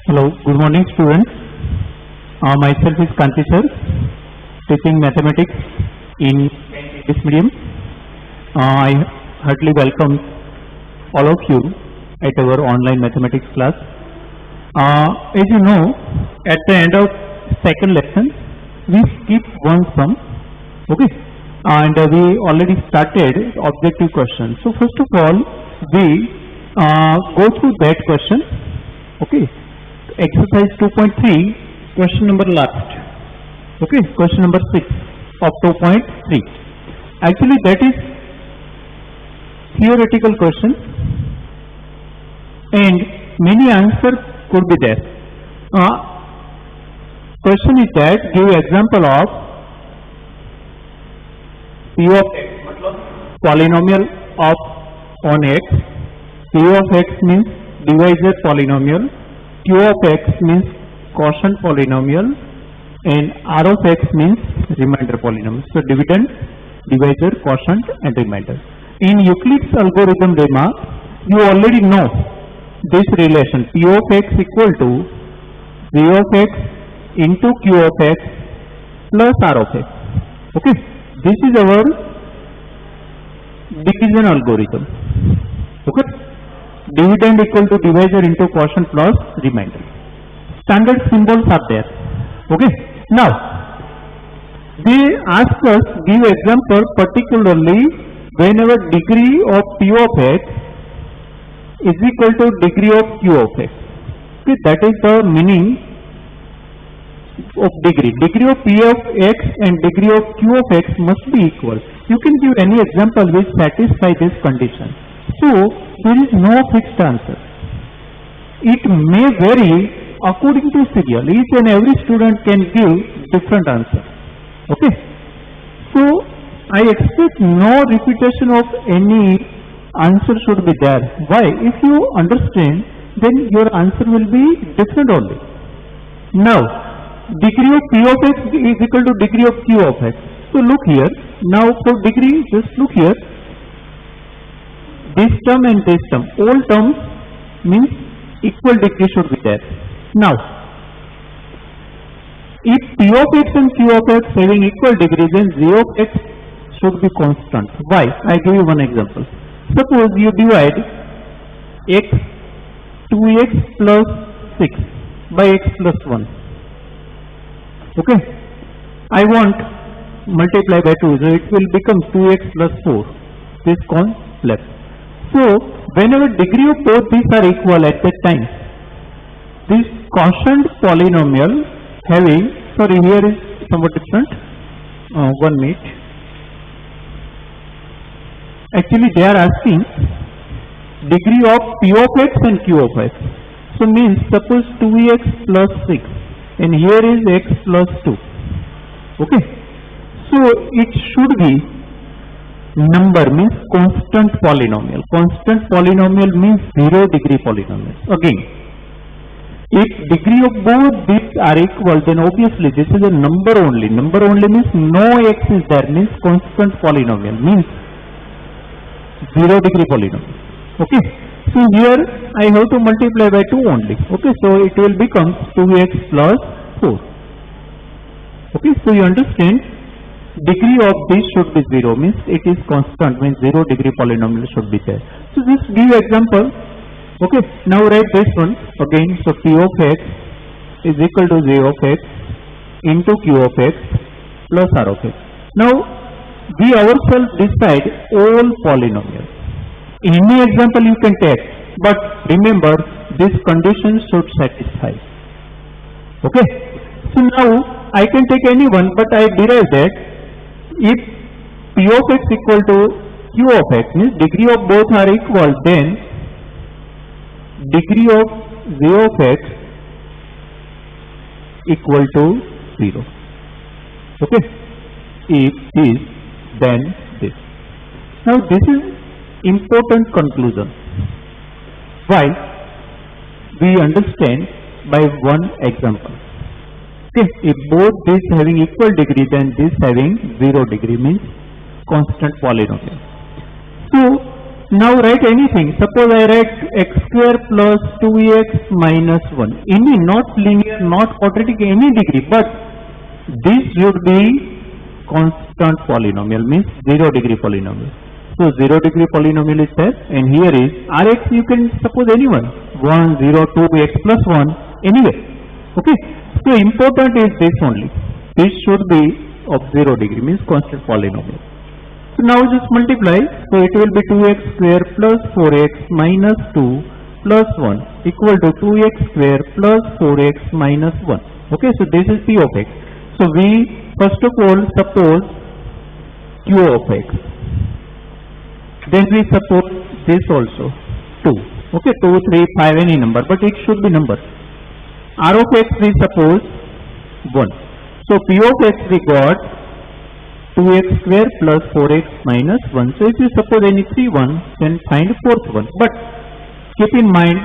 Hello, good morning students. Myself is Kanti sir, teaching mathematics in English medium. I heartily welcome all of you at our online mathematics class. As you know, at the end of second lesson, we skip one sum, okay, and we already started objective question. So first of all, we go through that question, okay. Exercise 2.3, question number last, okay, question number 6 of 2.3. Actually that is theoretical question and many answers could be there. Question is that give example of P of x, polynomial of on x, P of x means divisor polynomial, Q of x means quotient polynomial, and R of x means remainder polynomial. So dividend, divisor, quotient and remainder. In Euclid's algorithm lemma, you already know this relation P of x equal to V of x into Q of x plus R of x. Okay, this is our division algorithm. Okay. Dividend equal to divisor into quotient plus remainder. Standard symbols are there. Okay. Now, they ask us give example particularly whenever degree of P of x is equal to degree of Q of x. Okay, that is the meaning of degree. Degree of P of x and degree of Q of x must be equal. You can give any example which satisfy this condition. So, there is no fixed answer. It may vary according to serial. Each and every student can give different answer. Okay. So, I expect no repetition of any answer should be there. Why? If you understand, then your answer will be different only. Now, degree of P of x is equal to degree of Q of x. So, look here. Now, for degree, just look here. This term and this term, all terms means equal degree should be there. Now, if P of x and Q of x having equal degree, then Z of x should be constant. Why? I give you one example. Suppose you divide x 2x plus 6 by x plus 1. Okay. I want multiply by 2, so it will become 2x plus 4. This concept. So, whenever degree of both these are equal at that time, this quotient polynomial having, sorry, here is somewhat different, 1 minute. Actually, they are asking degree of P of x and Q of x. So, means suppose 2x plus 6 and here is x plus 2. Okay. So, it should be number means constant polynomial. Constant polynomial means 0 degree polynomial. Again, if degree of both these are equal, then obviously this is a number only. Number only means no x is there, means constant polynomial, means 0 degree polynomial. Okay. So here I have to multiply by 2 only. Okay. So it will become 2x plus 4. Okay. So you understand, degree of this should be 0, means it is constant, means 0 degree polynomial should be there. So just give example. Okay, now write this one again. So P of x is equal to Z of x into Q of x plus R of x. Now we ourselves decide all polynomials. Any example you can take, but remember this condition should satisfy. Okay, so now I can take any one, but I derive that if P of x equal to Q of x means degree of both are equal, then degree of Z of x equal to 0. Okay. If this, then this. Now this is important conclusion. Why? We understand by one example. Okay, if both this having equal degree, then this having 0 degree means constant polynomial. So Now write anything. Suppose I write x square plus 2x minus 1. Any, not linear, not quadratic, any degree. But this should be constant polynomial, means 0 degree polynomial. So 0 degree polynomial is there, and here is Rx, you can suppose anyone, 1, 0, 2, x plus 1, anyway. Okay. So important is this only. This should be of 0 degree, means constant polynomial. So now just multiply. So it will be 2x square plus 4x minus 2 plus 1 equal to 2x square plus 4x minus 1. Okay, so this is P of x. So we first of all suppose Q of x. Then we suppose this also 2. Okay, 2, 3, 5, any number, but it should be number. R of x we suppose 1. So P of x we got 2x square plus 4x minus 1. So if you suppose any 3 1, then find fourth one. But keep in mind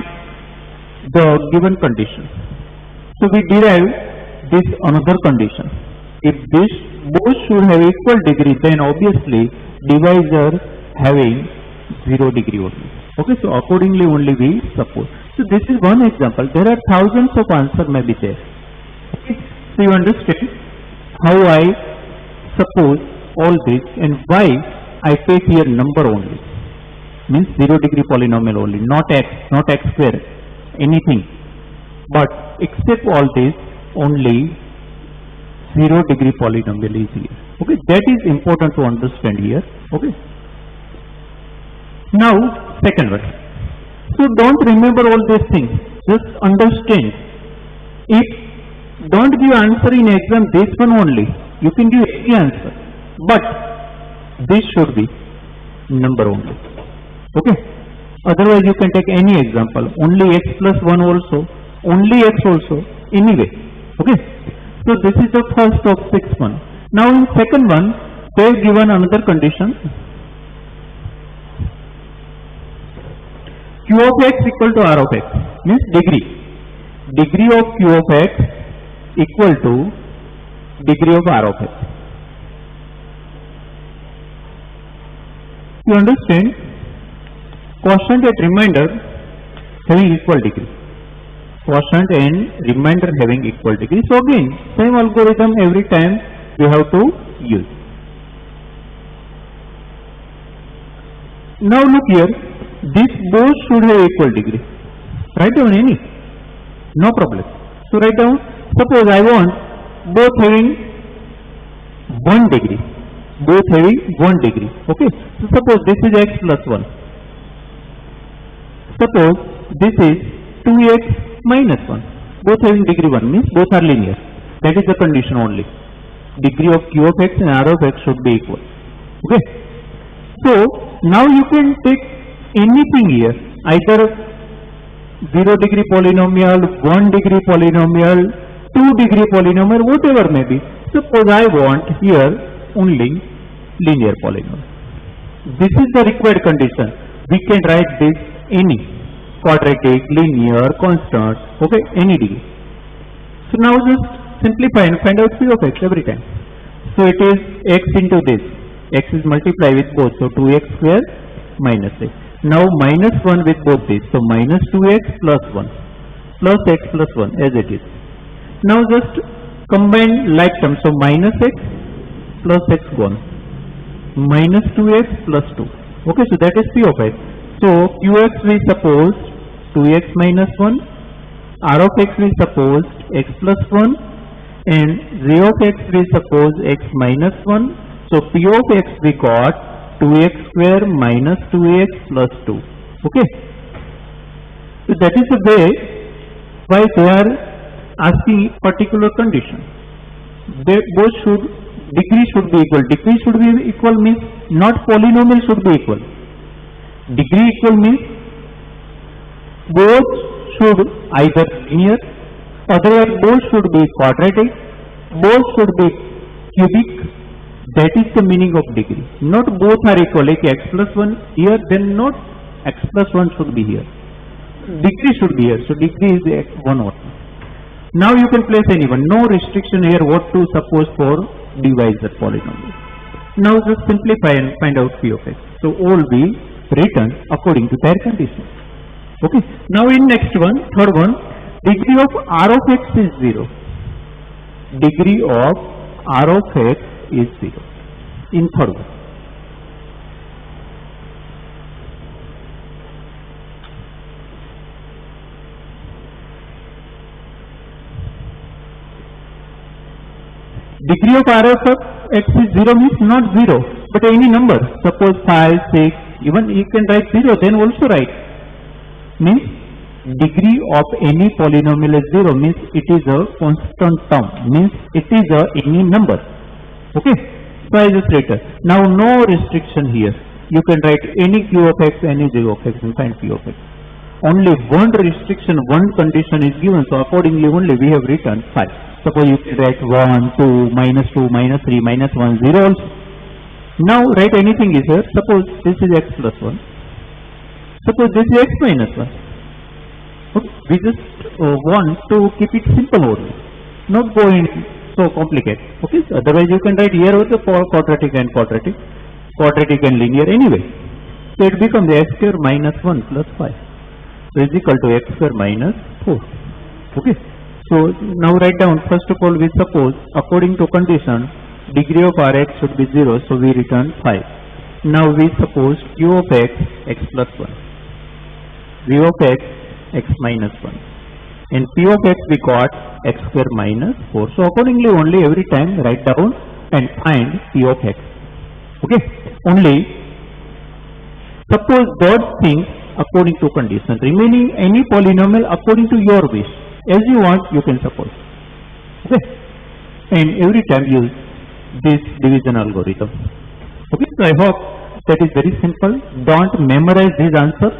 the given condition. So we derive this another condition. If this both should have equal degree, then obviously divisor having 0 degree only. Okay, so accordingly only we suppose. So this is one example. There are thousands of answers may be there. Okay, so you understand how I suppose all this and why I take here number only, means 0 degree polynomial only, not x square, anything, but except all this only 0 degree polynomial is here. Okay, that is important to understand here. Okay, now second one. So don't remember all these things, just understand. If don't give answer in exam this one only, you can give any answer, but this should be number only. Okay, otherwise you can take any example, only x plus 1 also, only x also, anyway. Okay, so this is the first of 6 one. Now in second one they have given another condition. Q of x equal to R of x, means degree of Q of x equal to degree of R of x. You understand? Quotient and remainder having equal degree. Quotient and remainder having equal degree. So again, same algorithm every time we have to use. Now look here, this both should have equal degree. Write down any, no problem. So write down, suppose I want both having 1 degree, both having 1 degree. Okay, so suppose this is x plus 1. Suppose this is 2x minus 1. Both having degree 1 means both are linear. That is the condition only. Degree of Q of x and R of x should be equal. Okay, so now you can take anything here, either 0 degree polynomial, 1 degree polynomial, 2 degree polynomial, whatever may be. Suppose I want here only linear polynomial. This is the required condition. We can write this any, quadratic, linear, constant, okay, any degree. So now just simplify and find out P of x every time. So it is x into this. X is multiplied with both, so 2x square minus x. Now minus 1 with both these, so minus 2x plus 1 plus x plus 1 as it is. Now just combine like terms, so minus x plus x 1 minus 2x plus 2. Okay, so that is P of x. So Qx we suppose 2x minus 1, R of x we suppose x plus 1, and G of x we suppose x minus 1. So P of x we got 2x square minus 2x plus 2. Okay, so that is the way why they are asking particular condition. They both should, degree should be equal. Degree should be equal means not polynomial should be equal. Degree equal means both should either linear, otherwise both should be quadratic, both should be cubic. That is the meaning of degree. Not both are equal, like x plus 1 here, then not x plus 1 should be here. Degree should be here, so degree is x 1 or 2. Now you can place anyone, no restriction here what to suppose for divisor polynomial. Now just simplify and find out P of x. So all we written according to their condition. Okay. Now in next one, third one, degree of R of x is 0. Degree of R of x is 0 in third one. Degree of R of x is 0 means not 0, but any number. Suppose 5, 6, even you can write 0, then also write. Means degree of any polynomial is 0 means it is a constant term, means it is any number. Okay, so I just write. Now no restriction here. You can write any q of x, any j of x and find p of x. Only one restriction, one condition is given, so accordingly only we have written 5. Suppose you can write 1, 2, minus 2, minus 3, minus 1, 0 also. Now write anything is here. Suppose this is x plus 1. Suppose this is x minus 1. Okay. We just want to keep it simple only, not go in so complicated. Okay. So otherwise you can write here also for quadratic and quadratic, quadratic and linear anyway. So it becomes x square minus 1 plus 5. So is equal to x square minus 4. Okay. So now write down, first of all we suppose according to condition degree of Rx should be 0, so we return 5. Now we suppose q of x, x plus 1, v of x, x minus 1, and p of x we got x square minus 4. So accordingly only every time write down and find p of x. Okay, only suppose those things according to condition, remaining any polynomial according to your wish. As you want, you can suppose. Okay, and every time use this division algorithm. Okay, so I hope that is very simple. Don't memorize these answers.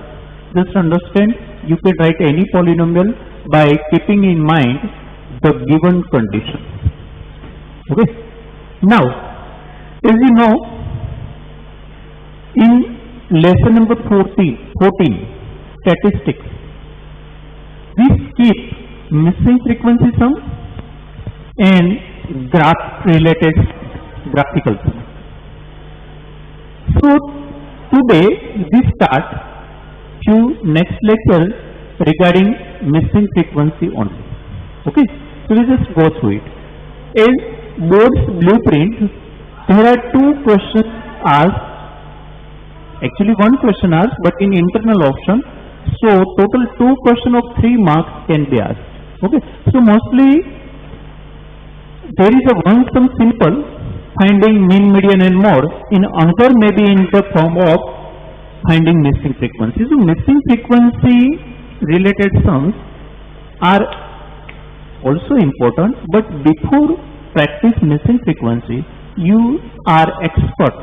Just understand you can write any polynomial by keeping in mind the given condition. Okay. Now, as you know, in lesson number 14, statistics, we skip missing frequency sum and graph related graphical sum. So today we start few next lecture regarding missing frequency only. Okay, so we just go through it. In board's blueprint, there are two questions asked. Actually, one question asked, but in internal option, so total 2 questions of 3 marks can be asked. Okay, so mostly there is a one sum simple finding mean, median and mode. In another maybe in the form of finding missing frequency. So missing frequency related sums are also important, but before practice missing frequency, you are expert.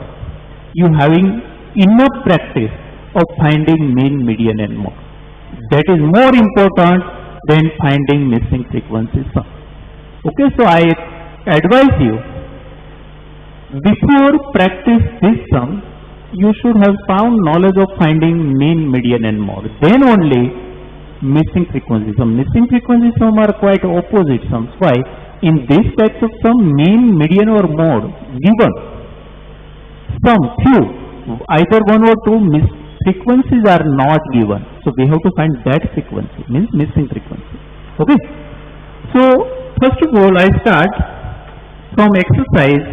You having enough practice of finding mean, median and mode. That is more important than finding missing frequency sum. Okay, so I advise you, before practice this sum, you should have sound knowledge of finding mean, median and mode. Then only missing frequency sum. Missing frequency sum are quite opposite sums. Why? In this types of sum, mean, median or mode given, some few, either one or two frequencies are not given. So we have to find that frequency, means missing frequency. Okay. So first of all, I start from exercise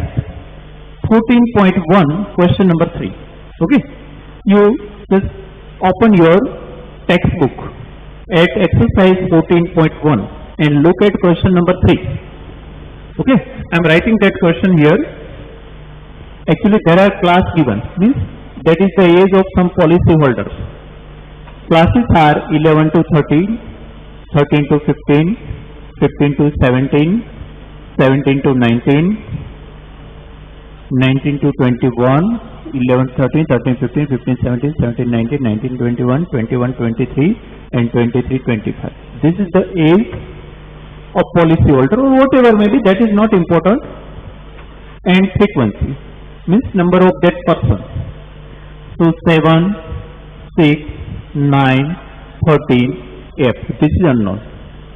14.1, question number 3. Okay. You just open your textbook at exercise 14.1 and look at question number 3. Okay. I am writing that question here. Actually, there are class given, means that is the age of some policy holders. Classes are 11 to 13, 13 to 15, 15 to 17, 17 to 19, 19 to 21, 11, 13, 13, 15, 15, 17, 17, 19, 19, 21, 21, 23 and 23, 25. This is the age of policy holder or whatever may be, that is not important. And frequency means number of that person. So 7, 6, 9, 13, F. This is unknown.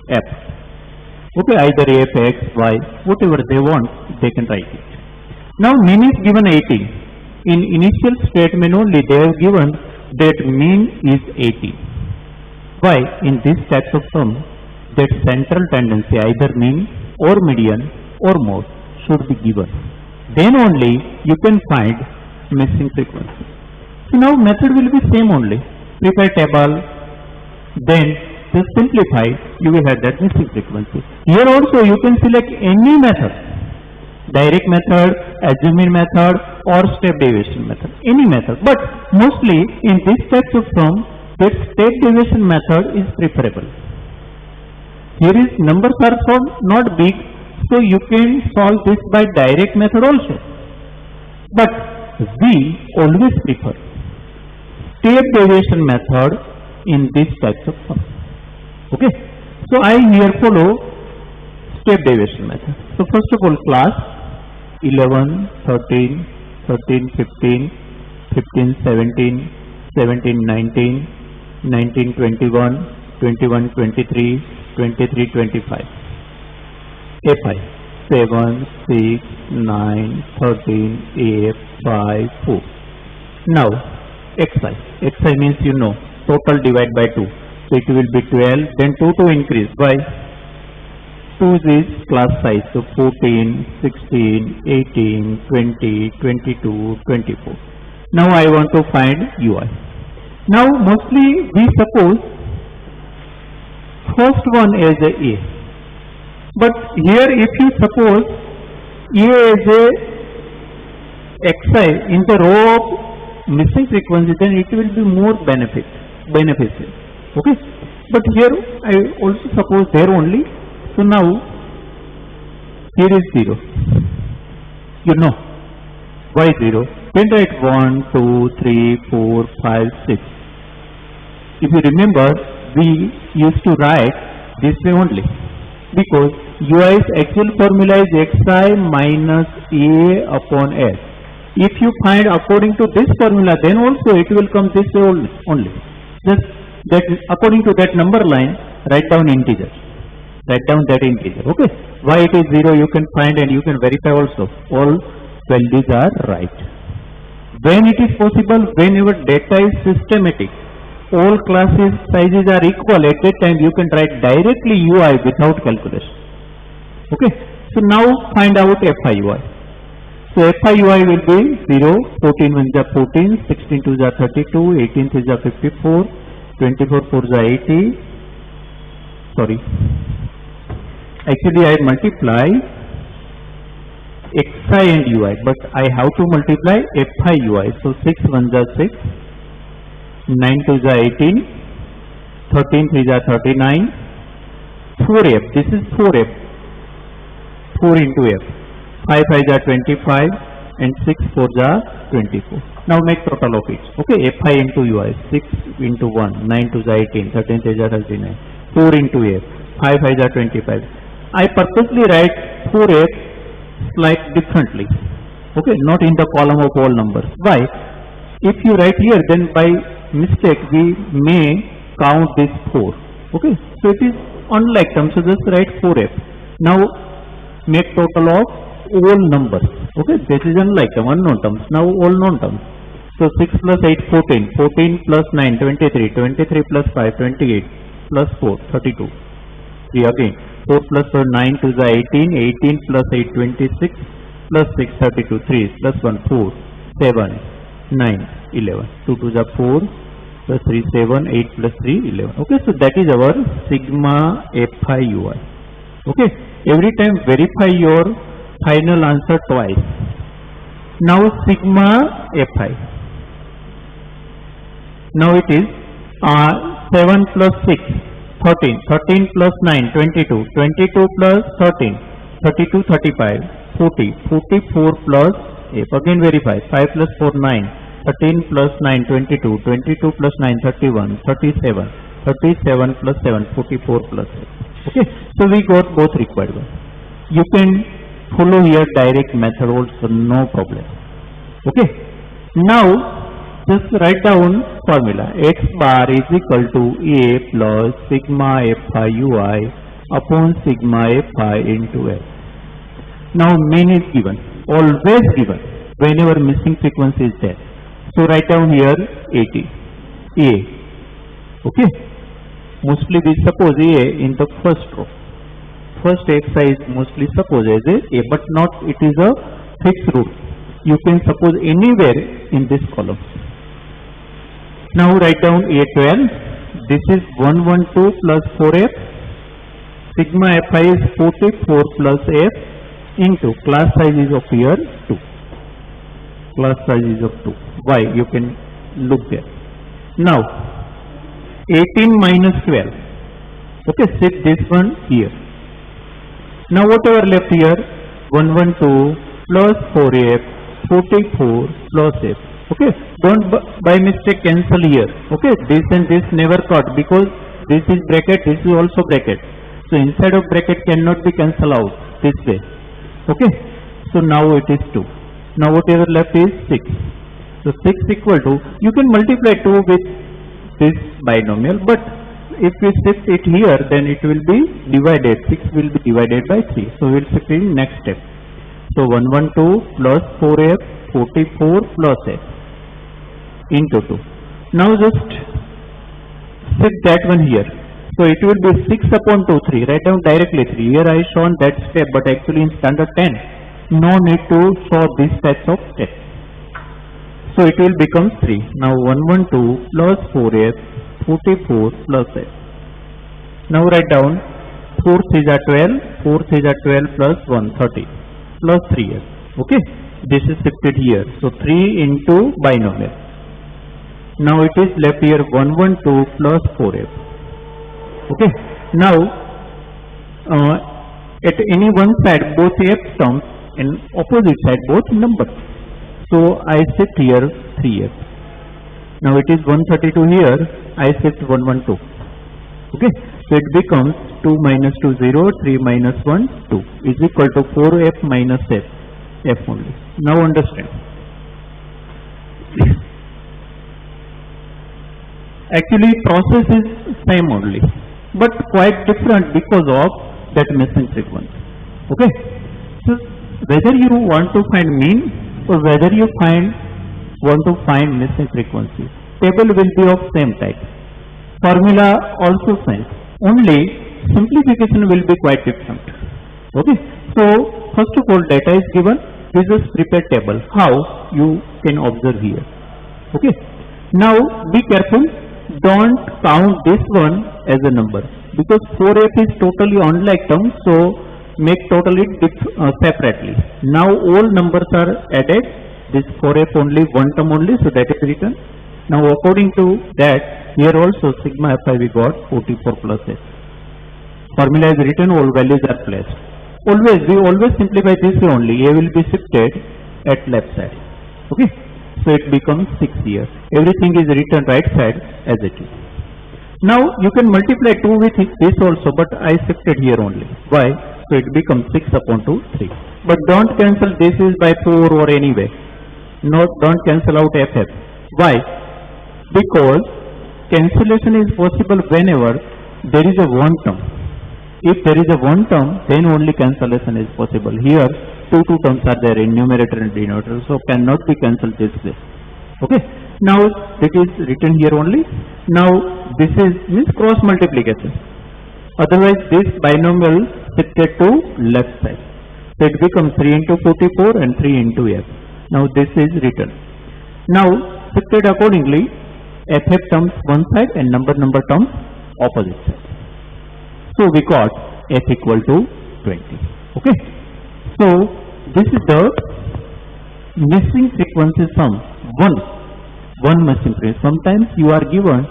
F. Okay, either F, X, Y, whatever they want, they can write it. Now min is given 18. In initial statement only they have given that mean is 80. Why? In this type of sum, that central tendency, either mean or median or mode, should be given. Then only you can find missing frequency. So now method will be same only. Prepare table, then just simplify, you will have that missing frequency. Here also you can select any method, direct method, assuming method, or step deviation method, any method. But mostly in this type of sum, that step deviation method is preferable. Here is numbers are so not big, so you can solve this by direct method also. But we always prefer step deviation method in this type of sum. Okay, so I here follow step deviation method. So first of all, class 11, 13, 13, 15, 15, 17, 17, 19, 19, 21, 21, 23, 23, 25. F5, 7, 6, 9, 13, 8, 5, 4. Now, Xi. Xi means you know, total divide by 2. So it will be 12, then 2 to increase. Why? 2 is class size. So 14, 16, 18, 20, 22, 24. Now I want to find UI. Now mostly we suppose first one as a. But here if you suppose A as a Xi in the row of missing frequency, then it will be more beneficial. Okay. But here I also suppose there only. So now here is 0. You know. Why 0? Then write 1, 2, 3, 4, 5, 6. If you remember, we used to write this way only, because UI's actual formula is Xi minus A upon S. If you find according to this formula, then also it will come this way only. Just that according to that number line, write down integer. Write down that integer. Okay. Why it is 0 you can find, and you can verify also. All values are right. When it is possible, whenever data is systematic, all classes sizes are equal, at that time you can write directly UI without calculation. Okay. So now find out FI UI. So FI UI will be 0, 14 1 is 14, 16 2 is 32, 18 3 is 54, 24 4 is 80. Sorry. Actually I multiply Xi and UI, but I have to multiply Fi UI. So 6 1 is 6, 9 2 is 18, 13 3 is 39, 4F, this is 4F, 4 into F, 5 5 is 25, and 6 4 is 24. Now make total of it. Okay, Fi into UI, 6 into 1, 9 2 is 18, 13 3 is 39, 4 into F, 5 5 is 25. I purposely write 4F slight differently. Okay, not in the column of all numbers. Why? If you write here, then by mistake we may count this 4. Okay, so it is unlike term, so just write 4F. Now make total of all numbers. Okay, this is unlike term, unknown terms. Now all known terms. So 6 plus 8 14, 14 plus 9 23, 23 plus 5 28, plus 4 32. 3 again. 4 plus 4 9 2 is 18, 18 plus 8 26, plus 6 32, 3 plus 1 4, 7, 9, 11. 2 2 is 4, plus 3 7, 8 plus 3 11. Okay, so that is our sigma Fi UI. Okay, every time verify your final answer twice. Now sigma Fi. Now it is 7 plus 6. 13, 13 plus 9, 22, 22 plus 13, 32, 35, 40, 44 plus, again verify, 5 plus 4, 9, 13 plus 9, 22, 22 plus 9, 31, 37, 37 plus 7, 44 plus 6. Okay, so we got both required ones. You can follow here direct method also, no problem. Okay, now just write down formula. X bar is equal to A plus sigma Fi UI upon sigma Fi into S. Now mean is given, always given, whenever missing frequency is there. So write down here 80. A. Okay. Mostly we suppose A in the first row. First xi is mostly supposed as A, but not it is a fixed rule. You can suppose anywhere in this column. Now write down A12. This is 112 plus 4f. Sigma fi is 44 plus f into class size is of here 2. Class size is of 2. Why? You can look there. Now 18 minus 12. Okay, set this one here. Now whatever left here, 112 plus 4f, 44 plus f. Okay, don't by mistake cancel here. Okay, this and this never cut because this is bracket, this is also bracket. So inside of bracket cannot be cancelled out this way. Okay, so now it is 2. Now whatever left is 6. So 6 equal to, you can multiply 2 with this binomial, but if we shift it here, then it will be divided. 6 will be divided by 3. So we will shift it in next step. So 112 plus 4f, 44 plus f into 2. Now just shift that one here. So it will be 6 upon 2, 3. Write down directly 3. Here I shown that step, but actually in standard 10, no need to show these types of steps. So it will become 3. Now 112 plus 4f, 44 plus f. Now write down 4 3s are 12, 4 3s are 12 plus 1, 30 plus 3f. Okay, this is shifted here. So 3 into binomial. Now it is left here 112 plus 4f. Okay, now at any one side both f terms and opposite side both numbers. So I shift here 3f. Now it is 132 here, I shift 112. Okay, so it becomes 2 minus 2 0, 3 minus 1 2 is equal to 4f minus f, f only. Now understand. Actually process is same only, but quite different because of that missing frequency. Okay, so whether you want to find mean or whether you want to find missing frequency, table will be of same type, formula also same, only simplification will be quite different. Okay, so first of all data is given, we just prepare table, how you can observe here. Okay, now be careful, don't count this one as a number because 4f is totally unlike term, so make totally separately. Now all numbers are added, this 4f only one term only, so that is written. Now according to that, here also sigma fi we got 44 plus f. Formula is written, all values are placed. Always, we always simplify this way only, a will be shifted at left side. Okay, so it becomes 6 here. Everything is written right side as it is. Now you can multiply 2 with this also, but I shifted here only. Why? So it becomes 6 upon 2, 3. But don't cancel this is by 4 or anyway. No, don't cancel out ff. Why? Because cancellation is possible whenever there is a one term. If there is a one term, then only cancellation is possible. Here, two terms are there in numerator and denominator, so cannot be cancelled this way. Okay. Now it is written here only. Now this is means cross multiplication. Otherwise, this binomial shifted to left side. So it becomes 3 into 44 and 3 into f. Now this is written. Now shifted accordingly, ff terms one side and number terms opposite side. So we got f equal to 20. Okay. So this is the missing frequency sum. One missing frequency. Sometimes you are given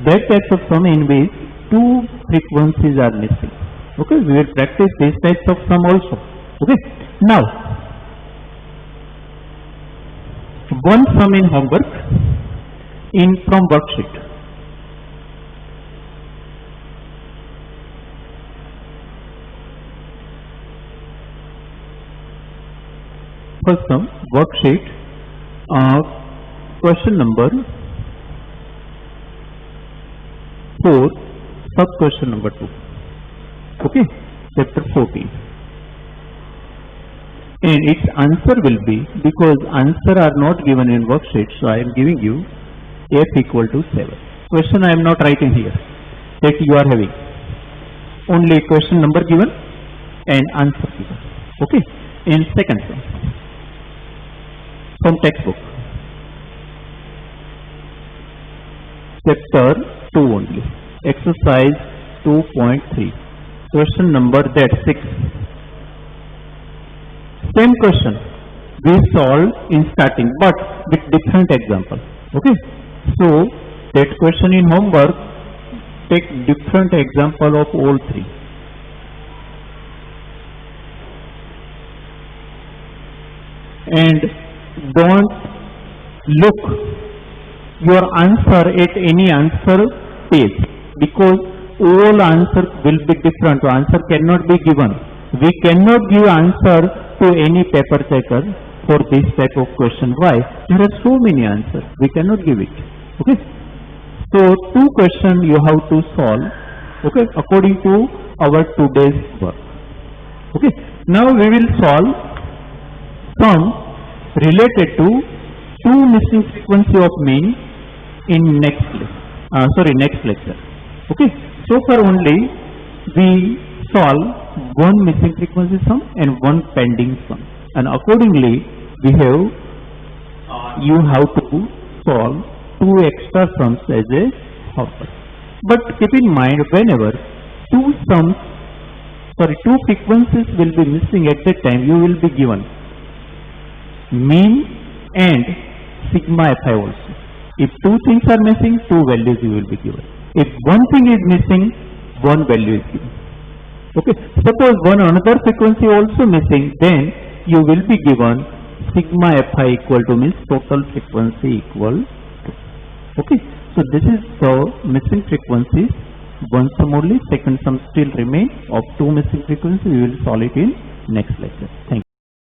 that types of sum in which two frequencies are missing. Okay, we will practice these types of sum also. Okay. Now one sum in homework from worksheet. First sum worksheet, question number 4, sub question number 2. Okay, chapter 14. And its answer will be, because answer are not given in worksheet, so I am giving you f equal to 7. Question I am not writing here, that you are having. Only question number given and answer given. Okay. In second one, from textbook, chapter 2 only, exercise 2.3, question number that 6. Same question we solve in starting, but with different example. Okay. So that question in homework, take different example of all three. And don't look your answer at any answer page, because all answers will be different. Answer cannot be given. We cannot give answer to any paper checker for this type of question. Why? There are so many answers. We cannot give it. Okay. So two questions you have to solve. Okay, according to our today's work. Okay. Now we will solve some related to two missing frequency of mean in next lecture. Okay. So far only we solve one missing frequency sum and one pending sum, and accordingly we have you have to solve two extra sums as a homework. But keep in mind, whenever two frequencies will be missing at that time, you will be given mean and sigma fi also. If two things are missing, two values you will be given. If one thing is missing, one value is given. Okay. Suppose another frequency also missing, then you will be given sigma fi equal to means total frequency equal to. Okay. So this is the missing frequencies. One sum only, second sum still remain of two missing frequencies. We will solve it in next lecture. Thank you.